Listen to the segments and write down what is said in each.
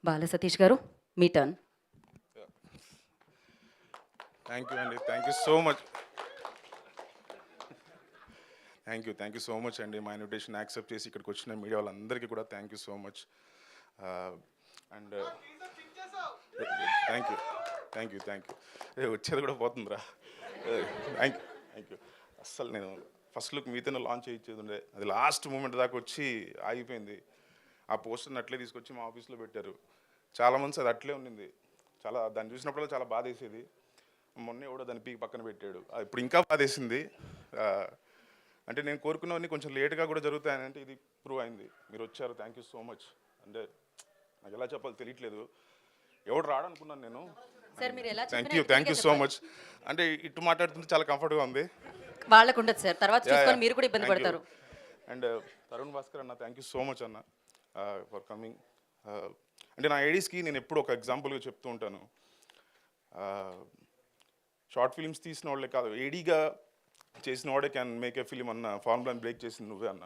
బాల సతీష్ గారు మీ turn. Thank you అండి. Thank you so much. Thank you so much అండి. మా ఇన్విటేషన్ యాక్సెప్ట్ చేసి ఇక్కడికి వచ్చిన మీడియా వాళ్ళందరికీ కూడా thank you so much. And thank you thank you వచ్చేది కూడా పోతుందిరా. Thank you. అస్సలు నేను ఫస్ట్ లుక్ మీతోనే లాంచ్ చేయించేది ఉండే, అది లాస్ట్ మూమెంట్ దాకా వచ్చి ఆగిపోయింది. ఆ పోస్టర్ని అట్లే తీసుకొచ్చి మా ఆఫీస్లో పెట్టారు. చాలామంది అది అట్లే ఉండింది. చాలా దాన్ని చూసినప్పుడు చాలా బాధ వేసేది. మొన్నే కూడా దాన్ని పీకి పక్కన పెట్టాడు. ఇప్పుడు ఇంకా బాధేసింది. అంటే నేను కోరుకున్నవన్నీ కొంచెం లేట్గా కూడా జరుగుతాయని అంటే ఇది ప్రూవ్ అయింది. మీరు వచ్చారు, థ్యాంక్ యూ సో మచ్. అంటే నాకు ఎలా చెప్పాలో తెలియట్లేదు. ఎవడు రాడనుకున్నాను నేను. సార్ మీరు ఎలా థ్యాంక్ యూ సో మచ్. అంటే ఇటు మాట్లాడుతుంటే చాలా కంఫర్ట్గా ఉంది. వాళ్ళకు ఉండదు సార్, తర్వాత చూసుకొని మీరు కూడా ఇబ్బంది పడతారు. అండ్ తరుణ్ భాస్కర్ అన్న, థ్యాంక్ యూ సో మచ్ అన్న ఫర్ కమింగ్. అంటే నా ఐడీస్కి నేను ఎప్పుడు ఒక ఎగ్జాంపుల్గా చెప్తూ ఉంటాను. షార్ట్ ఫిల్మ్స్ తీసిన వాళ్ళే కాదు, ఏడీగా చేసిన వాడే క్యాన్ మేక్ ఏ ఫిలిం అన్న ఫార్ములాని బ్రేక్ చేసింది నువ్వే అన్న.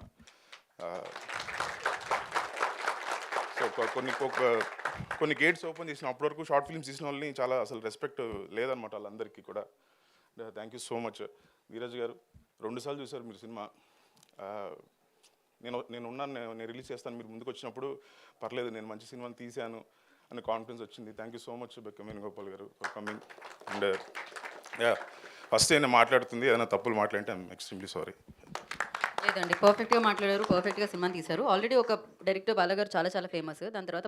సో కొన్ని గేట్స్ ఓపెన్ చేసిన అప్పటి వరకు షార్ట్ ఫిల్మ్స్ తీసిన వాళ్ళని చాలా అసలు రెస్పెక్ట్ లేదనమాట వాళ్ళందరికీ కూడా. Thank you so much. Dheeraj గారు 2 సార్లు చూశారు మీరు సినిమా. నేను ఉన్నాను, నేను రిలీజ్ చేస్తాను, మీరు ముందుకు వచ్చినప్పుడు పర్లేదు నేను మంచి సినిమాని తీశాను అనే కాన్ఫిడెన్స్ వచ్చింది. Thank you so much Bekka Venugopal garu for coming. And first నేను మాట్లాడుతుంది ఏదైనా తప్పులు మాట్లాడితే ఐఎమ్ ఎక్స్ట్రీమ్లీ సారీ. లేదండి, పర్ఫెక్ట్గా మాట్లాడారు, పర్ఫెక్ట్గా సినిమా తీశారు. ఆల్రెడీ ఒక డైరెక్టర్ బాలగారు చాలా ఫేమస్. దాని తర్వాత